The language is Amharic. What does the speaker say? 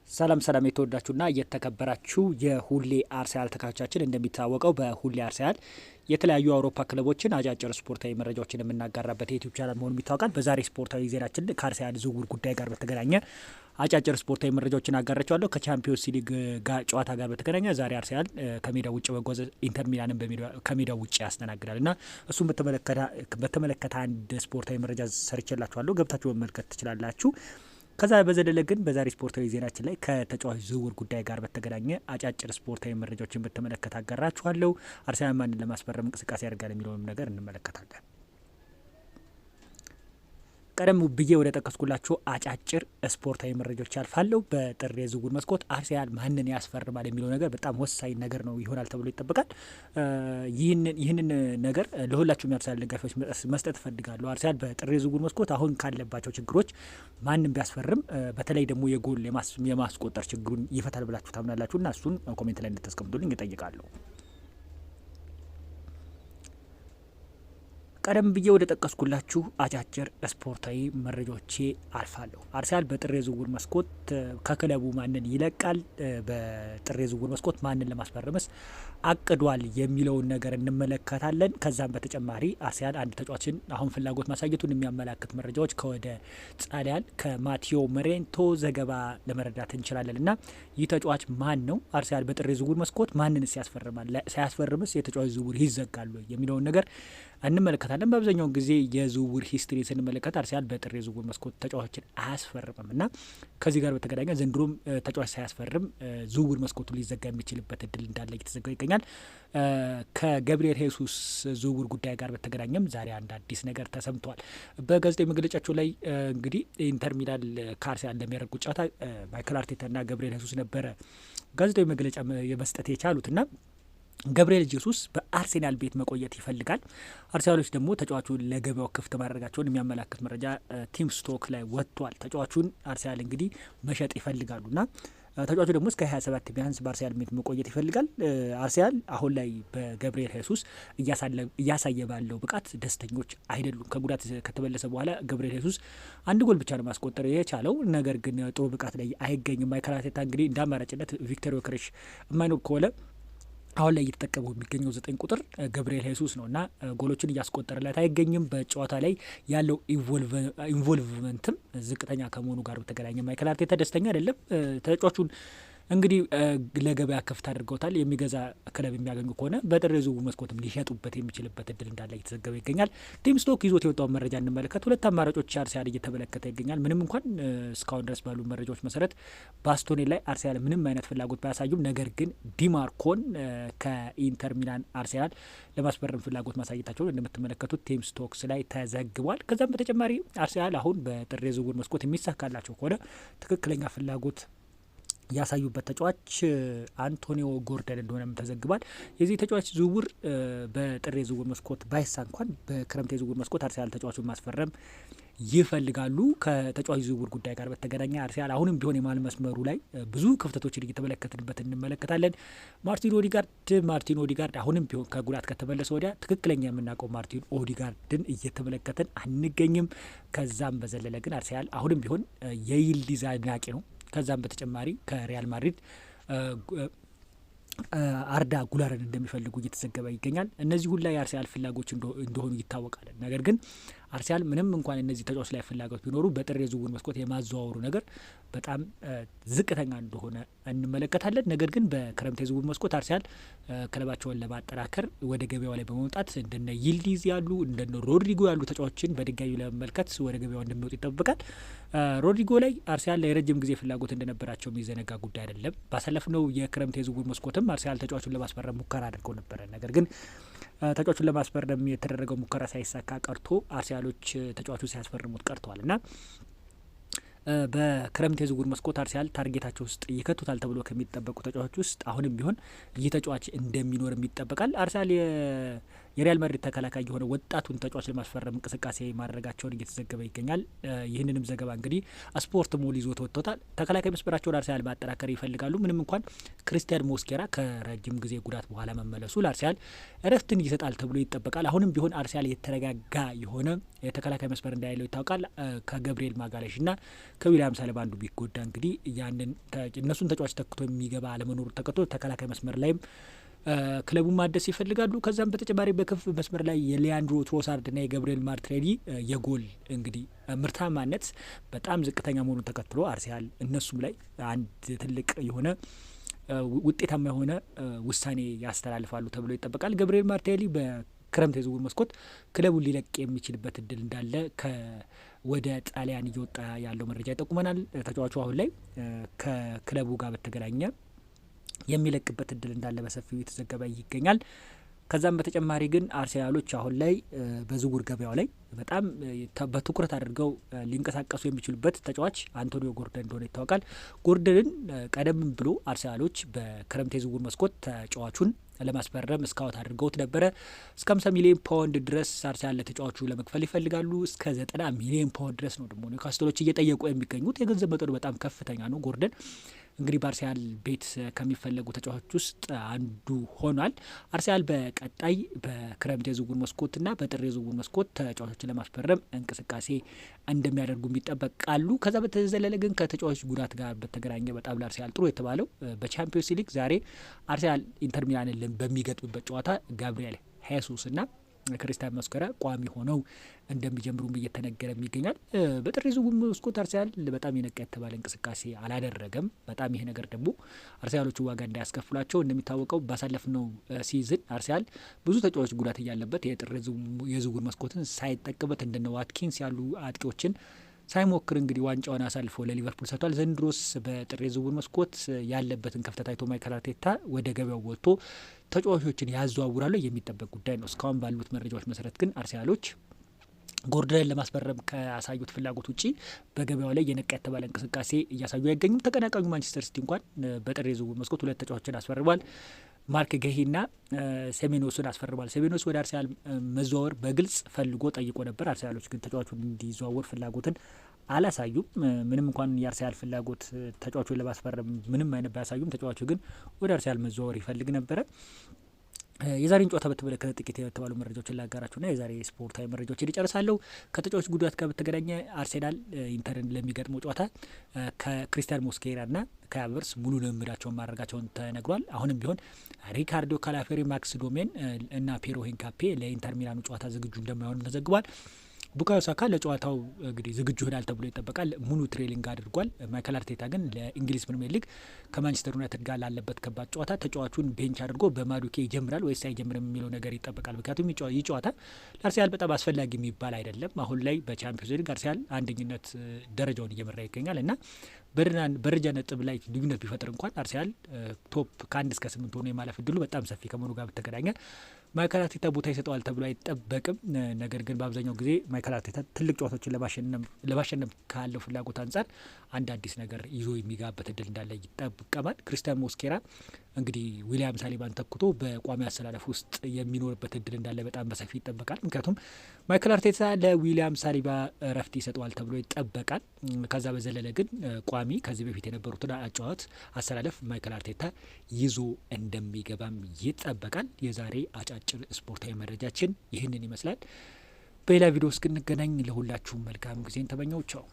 ሰላም የተወዳችሁና እየተከበራችሁ የሁሌ አርሰናል ተከታታዮቻችን እንደሚታወቀው በሁሌ አርሰናል የተለያዩ አውሮፓ ክለቦችን አጫጭር ስፖርታዊ መረጃዎችን የምናጋራበት የዩቲዩብ ቻናል መሆኑ ይታወቃል። በዛሬ ስፖርታዊ ዜናችን ከአርሰናል ዝውውር ጉዳይ ጋር በተገናኘ አጫጭር ስፖርታዊ መረጃዎችን አጋራችኋለሁ። ከቻምፒዮንስ ሊግ ጨዋታ ጋር በተገናኘ ዛሬ አርሰናል ከሜዳው ውጭ መጓዝ ኢንተር ሚላንን ከሜዳው ውጭ ያስተናግዳል እና እሱም በተመለከተ አንድ ስፖርታዊ መረጃ ሰርቼላችኋለሁ። ገብታችሁ መመልከት ትችላላችሁ። ከዛ በዘለለ ግን በዛሬ ስፖርታዊ ዜናችን ላይ ከተጫዋች ዝውውር ጉዳይ ጋር በተገናኘ አጫጭር ስፖርታዊ መረጃዎችን በተመለከተ አጋራችኋለሁ። አርሰናል ማንን ለማስፈረም እንቅስቃሴ ያደርጋል የሚለውንም ነገር እንመለከታለን። ቀደም ብዬ ወደ ጠቀስኩላችሁ አጫጭር ስፖርታዊ መረጃዎች ያልፋለሁ። በጥር የዝውውር መስኮት አርሰናል ማንን ያስፈርማል የሚለው ነገር በጣም ወሳኝ ነገር ነው ይሆናል ተብሎ ይጠበቃል። ይህንን ነገር ለሁላችሁም የአርሰናል ደጋፊዎች መስጠት እፈልጋለሁ። አርሰናል በጥር የዝውውር መስኮት አሁን ካለባቸው ችግሮች ማንም ቢያስፈርም በተለይ ደግሞ የጎል የማስቆጠር ችግሩን ይፈታል ብላችሁ ታምናላችሁ? እና እሱን ኮሜንት ላይ እንድታስቀምጡልኝ እጠይቃለሁ። ቀደም ብዬ ወደ ጠቀስኩላችሁ አጫጭር ስፖርታዊ መረጃዎቼ አልፋለሁ። አርሰናል በጥር የዝውውር መስኮት ከክለቡ ማንን ይለቃል፣ በጥር የዝውውር መስኮት ማንን ለማስፈረምስ አቅዷል የሚለውን ነገር እንመለከታለን። ከዛም በተጨማሪ አርሰናል አንድ ተጫዋችን አሁን ፍላጎት ማሳየቱን የሚያመላክት መረጃዎች ከወደ ጣሊያን ከማቴዎ ሞሬንቶ ዘገባ ለመረዳት እንችላለን። እና ይህ ተጫዋች ማን ነው? አርሰናል በጥር የዝውውር መስኮት ማንንስ ያስፈርማል? ሳያስፈርምስ የተጫዋች ዝውውር ይዘጋሉ የሚለውን ነገር እንመለከታለን። በአብዛኛው ጊዜ የዝውውር ሂስትሪ ስንመለከት አርሰናል በጥር የዝውውር መስኮት ተጫዋቾችን አያስፈርምም እና ከዚህ ጋር በተገናኘ ዘንድሮም ተጫዋች ሳያስፈርም ዝውውር መስኮቱ ሊዘጋ የሚችልበት እድል እንዳለ እየተዘጋው ይገኛል። ከገብርኤል ሄሱስ ዝውውር ጉዳይ ጋር በተገናኘም ዛሬ አንድ አዲስ ነገር ተሰምቷል። በጋዜጣዊ መግለጫቸው ላይ እንግዲህ ኢንተር ሚላን ከአርሰናል ለሚያደርጉ ጨዋታ ማይክል አርቴታና ገብርኤል ሄሱስ ነበረ ጋዜጣዊ መግለጫ የመስጠት የቻሉት እና ገብርኤል ጄሱስ በአርሴናል ቤት መቆየት ይፈልጋል። አርሰናሎች ደግሞ ተጫዋቹን ለገበያው ክፍት ማድረጋቸውን የሚያመላክት መረጃ ቲም ስቶክ ላይ ወጥቷል። ተጫዋቹን አርሰናል እንግዲህ መሸጥ ይፈልጋሉና ተጫዋቹ ደግሞ እስከ 27 ቢያንስ በአርሰናል ቤት መቆየት ይፈልጋል። አርሰናል አሁን ላይ በገብርኤል ሄሱስ እያሳየ ባለው ብቃት ደስተኞች አይደሉም። ከጉዳት ከተመለሰ በኋላ ገብርኤል ሄሱስ አንድ ጎል ብቻ ነው ማስቆጠር የቻለው፣ ነገር ግን ጥሩ ብቃት ላይ አይገኝም። ማይክል አርቴታ እንግዲህ እንደ አማራጭነት ቪክተር ዮከሬሽ የማይኖር ከሆነ አሁን ላይ እየተጠቀመው የሚገኘው 9 ቁጥር ገብርኤል ሄሱስ ነው እና ጎሎችን እያስቆጠረለት አይገኝም። በጨዋታ ላይ ያለው ኢንቮልቭመንትም ዝቅተኛ ከመሆኑ ጋር በተገናኘ ማይክል አርቴታ ደስተኛ አይደለም። ተጫዋቹን እንግዲህ ለገበያ ክፍት አድርገውታል። የሚገዛ ክለብ የሚያገኙ ከሆነ በጥር የዝውውር መስኮትም ሊሸጡበት የሚችልበት እድል እንዳለ እየተዘገበ ይገኛል። ቲም ስቶክ ይዞት የወጣውን መረጃ እንመለከት። ሁለት አማራጮች አርሰናል እየተመለከተ ይገኛል። ምንም እንኳን እስካሁን ድረስ ባሉ መረጃዎች መሰረት ባስቶኔ ላይ አርሰናል ምንም አይነት ፍላጎት ባያሳዩም፣ ነገር ግን ዲማርኮን ከኢንተር ሚላን አርሰናል ለማስፈረም ፍላጎት ማሳየታቸውን እንደምትመለከቱት ቲም ስቶክስ ላይ ተዘግቧል። ከዛም በተጨማሪ አርሰናል አሁን በጥር የዝውውር መስኮት የሚሳካላቸው ከሆነ ትክክለኛ ፍላጎት ያሳዩበት ተጫዋች አንቶኒዮ ጎርደን እንደሆነም ተዘግቧል። የዚህ ተጫዋች ዝውውር በጥር የዝውውር መስኮት ባይሳ እንኳን በክረምት የዝውውር መስኮት አርሰናል ተጫዋቹን ማስፈረም ይፈልጋሉ። ከተጫዋች ዝውውር ጉዳይ ጋር በተገናኘ አርሰናል አሁንም ቢሆን የመሀል መስመሩ ላይ ብዙ ክፍተቶችን እየተመለከትንበት እንመለከታለን። ማርቲን ኦዲጋርድ አሁንም ቢሆን ከጉዳት ከተመለሰ ወዲያ ትክክለኛ የምናውቀው ማርቲን ኦዲጋርድን እየተመለከትን አንገኝም። ከዛም በዘለለ ግን አርሰናል አሁንም ቢሆን የይልዲዝ አድናቂ ነው። ከዛም በተጨማሪ ከሪያል ማድሪድ አርዳ ጉላርን እንደሚፈልጉ እየተዘገበ ይገኛል። እነዚህ ሁላ የአርሰናል ፍላጎች እንደሆኑ ይታወቃል። ነገር ግን አርሰናል ምንም እንኳን እነዚህ ተጫዋቾች ላይ ፍላጎት ቢኖሩ በጥር የዝውውር መስኮት የማዘዋወሩ ነገር በጣም ዝቅተኛ እንደሆነ እንመለከታለን። ነገር ግን በክረምት የዝውውር መስኮት አርሰናል ክለባቸውን ለማጠናከር ወደ ገበያው ላይ በመውጣት እንደነ ይልዲዝ ያሉ እንደነ ሮድሪጎ ያሉ ተጫዋቾችን በድጋሚ ለመመልከት ወደ ገበያው እንደሚወጡ ይጠበቃል። ሮድሪጎ ላይ አርሰናል የረጅም ጊዜ ፍላጎት እንደነበራቸው የሚዘነጋ ጉዳይ አይደለም። ባሳለፍነው የክረምት የዝውውር መስኮትም አርሰናል ተጫዋቹን ለማስፈረም ሙከራ አድርገው ነበረ። ነገር ግን ተጫዋቹን ለማስፈረም የተደረገው ሙከራ ሳይሳካ ቀርቶ አርሰናሎች ተጫዋቹን ሲያስፈርሙት ቀርተዋል እና በክረምት የዝውውር መስኮት አርሰናል ታርጌታቸው ውስጥ ይከቱታል ተብሎ ከሚጠበቁ ተጫዋቾች ውስጥ አሁንም ቢሆን ይህ ተጫዋች እንደሚኖርም ይጠበቃል። አርሰናል የሪያል ማድሪድ ተከላካይ የሆነ ወጣቱን ተጫዋች ለማስፈረም እንቅስቃሴ ማድረጋቸውን እየተዘገበ ይገኛል። ይህንንም ዘገባ እንግዲህ ስፖርት ሞል ይዞ ተወጥቶታል። ተከላካይ መስመራቸውን አርሰናል ማጠናከር ይፈልጋሉ። ምንም እንኳን ክሪስቲያን ሞስኬራ ከረጅም ጊዜ ጉዳት በኋላ መመለሱ ለአርሰናል እረፍትን ይሰጣል ተብሎ ይጠበቃል። አሁንም ቢሆን አርሰናል የተረጋጋ የሆነ የተከላካይ መስመር እንዳያለው ይታወቃል። ከገብርኤል ማጋሌሽ እና ከዊሊያም ሳሊባ አንዱ ቢጎዳ እንግዲህ ያንን እነሱን ተጫዋች ተክቶ የሚገባ አለመኖሩ ተከትሎ ተከላካይ መስመር ላይም ክለቡን ማደስ ይፈልጋሉ። ከዛም በተጨማሪ በክፍ መስመር ላይ የሊያንድሮ ትሮሳርድ ና የገብርኤል ማርቲኔሊ የጎል እንግዲህ ምርታማነት በጣም ዝቅተኛ መሆኑን ተከትሎ አርሰናል እነሱም ላይ አንድ ትልቅ የሆነ ውጤታማ የሆነ ውሳኔ ያስተላልፋሉ ተብሎ ይጠበቃል። ገብርኤል ማርቲኔሊ በክረምት የዝውውር መስኮት ክለቡን ሊለቅ የሚችልበት እድል እንዳለ ወደ ጣሊያን እየወጣ ያለው መረጃ ይጠቁመናል። ተጫዋቹ አሁን ላይ ከክለቡ ጋር በተገናኘ የሚለቅበት እድል እንዳለ በሰፊው የተዘገበ ይገኛል። ከዛም በተጨማሪ ግን አርሰናሎች አሁን ላይ በዝውውር ገበያው ላይ በጣም በትኩረት አድርገው ሊንቀሳቀሱ የሚችሉበት ተጫዋች አንቶኒዮ ጎርደን እንደሆነ ይታወቃል። ጎርደንን ቀደም ብሎ አርሰናሎች በክረምት የዝውውር መስኮት ተጫዋቹን ለማስፈረም ስካውት አድርገውት ነበረ። እስከ 50 ሚሊዮን ፓውንድ ድረስ አርሰናል ለተጫዋቹ ለመክፈል ይፈልጋሉ። እስከ 90 ሚሊዮን ፓውንድ ድረስ ነው ደግሞ ኒውካስትሎች እየጠየቁ የሚገኙት። የገንዘብ መጠኑ በጣም ከፍተኛ ነው። ጎርደን እንግዲህ በአርሰናል ቤት ከሚፈለጉ ተጫዋቾች ውስጥ አንዱ ሆኗል። አርሰናል በቀጣይ በክረምት የዝውውር መስኮትና በጥር የዝውውር መስኮት ተጫዋቾችን ለማስፈረም እንቅስቃሴ እንደሚያደርጉም ይጠበቃሉ። ከዛ በተዘለለ ግን ከተጫዋቾች ጉዳት ጋር በተገናኘ በጣም ለአርሰናል ጥሩ የተባለው በቻምፒዮንስ ሊግ ዛሬ አርሰናል ኢንተር ሚላንን በሚገጥምበት ጨዋታ ጋብሪኤል ሄሱስ እና ክሪስቲያን ሞስኬራ ቋሚ ሆነው እንደሚጀምሩም እየተነገረ ይገኛል። በጥር የዝውውር መስኮት አርሰናል በጣም የነቃ የተባለ እንቅስቃሴ አላደረገም። በጣም ይሄ ነገር ደግሞ አርሰናሎቹ ዋጋ እንዳያስከፍሏቸው እንደሚታወቀው ባሳለፍነው ሲዝን አርሰናል ብዙ ተጫዋቾች ጉዳት እያለበት የጥር የዝውውር መስኮትን ሳይጠቀምበት እንደነ ዋትኪንስ ያሉ አጥቂዎችን ሳይሞክር እንግዲህ ዋንጫውን አሳልፎ ለሊቨርፑል ሰጥቷል። ዘንድሮስ በጥር የዝውውር መስኮት ያለበትን ክፍተት አይቶ ማይክል አርቴታ ወደ ገበያው ወጥቶ ተጫዋቾችን ያዘዋውራሉ የሚጠበቅ ጉዳይ ነው። እስካሁን ባሉት መረጃዎች መሰረት ግን አርሰናሎች ጎርደንን ለማስፈረም ካሳዩት ፍላጎት ውጪ በገበያው ላይ የነቃ የተባለ እንቅስቃሴ እያሳዩ አይገኙም። ተቀናቃኙ ማንቸስተር ሲቲ እንኳን በጥር የዝውውር መስኮት 2 ተጫዋቾችን አስፈርሟል። ማርክ ገሂና ሴሜኖስን አስፈርሟል። ሴሜኖስ ወደ አርሰናል መዘዋወር በግልጽ ፈልጎ ጠይቆ ነበር። አርሰናሎች ግን ተጫዋቹን እንዲዘዋወር ፍላጎትን አላሳዩም። ምንም እንኳን የአርሰናል ፍላጎት ተጫዋቹን ለማስፈረም ምንም አይነት ባያሳዩም ተጫዋቹ ግን ወደ አርሰናል መዘዋወር ይፈልግ ነበረ። የዛሬን ጨዋታ በተመለከተ ጥቂት የተባሉ መረጃዎችን ላጋራችሁና የዛሬ ስፖርታዊ መረጃዎችን ይጨርሳለሁ። ከተጫዋች ጉዳት ጋር በተገናኘ አርሰናል ኢንተርን ለሚገጥመው ጨዋታ ከክሪስቲያን ሞስኬራና ከሀቨርትዝ ሙሉ ልምምዳቸውን ማድረጋቸውን ተነግሯል። አሁንም ቢሆን ሪካርዶ ካላፊዮሪ፣ ማክስ ዶሜን እና ፔሮ ሂንካፔ ለኢንተር ሚላኑ ጨዋታ ዝግጁ እንደማይሆኑ ተዘግቧል። ቡካዮ ሳካ ለጨዋታው እንግዲህ ዝግጁ ይሆናል ተብሎ ይጠበቃል። ሙሉ ትሬኒንግ አድርጓል። ማይክል አርቴታ ግን ለእንግሊዝ ፕሪሚየር ሊግ ከማንቸስተር ዩናይትድ ጋር ላለበት ከባድ ጨዋታ ተጫዋቹን ቤንች አድርጎ በማዱኬ ይጀምራል ወይስ አይጀምርም የሚለው ነገር ይጠበቃል። ምክንያቱም ይህ ጨዋታ ለአርሰናል በጣም አስፈላጊ የሚባል አይደለም። አሁን ላይ በቻምፒዮንስ ሊግ አርሰናል አንደኝነት ደረጃውን እየመራ ይገኛል እና በደረጃ ነጥብ ላይ ልዩነት ቢፈጥር እንኳን አርሰናል ቶፕ ከ1 እስከ 8 ሆኖ የማለፍ እድሉ በጣም ሰፊ ከመሆኑ ጋር በተገናኘ ማይክል አርቴታ ቦታ ይሰጠዋል ተብሎ አይጠበቅም። ነገር ግን በአብዛኛው ጊዜ ማይክል አርቴታ ትልቅ ጨዋታዎችን ለማሸነፍ ካለው ፍላጎት አንጻር አንድ አዲስ ነገር ይዞ የሚጋበት እድል እንዳለ ይጠበቃል። ክሪስቲያን ሞስኬራ እንግዲህ ዊሊያም ሳሊባን ተክቶ በቋሚ አሰላለፍ ውስጥ የሚኖርበት እድል እንዳለ በጣም በሰፊ ይጠበቃል። ምክንያቱም ማይክል አርቴታ ለዊሊያም ሳሊባ እረፍት ይሰጠዋል ተብሎ ይጠበቃል። ከዛ በዘለለ ግን ቋሚ ከዚህ በፊት የነበሩትን አጨዋወት አሰላለፍ ማይክል አርቴታ ይዞ እንደሚገባም ይጠበቃል። የዛሬ አጫጭር ስፖርታዊ መረጃችን ይህንን ይመስላል። በሌላ ቪዲዮ እስክንገናኝ ለሁላችሁም መልካም ጊዜን ተመኘው። ቻው።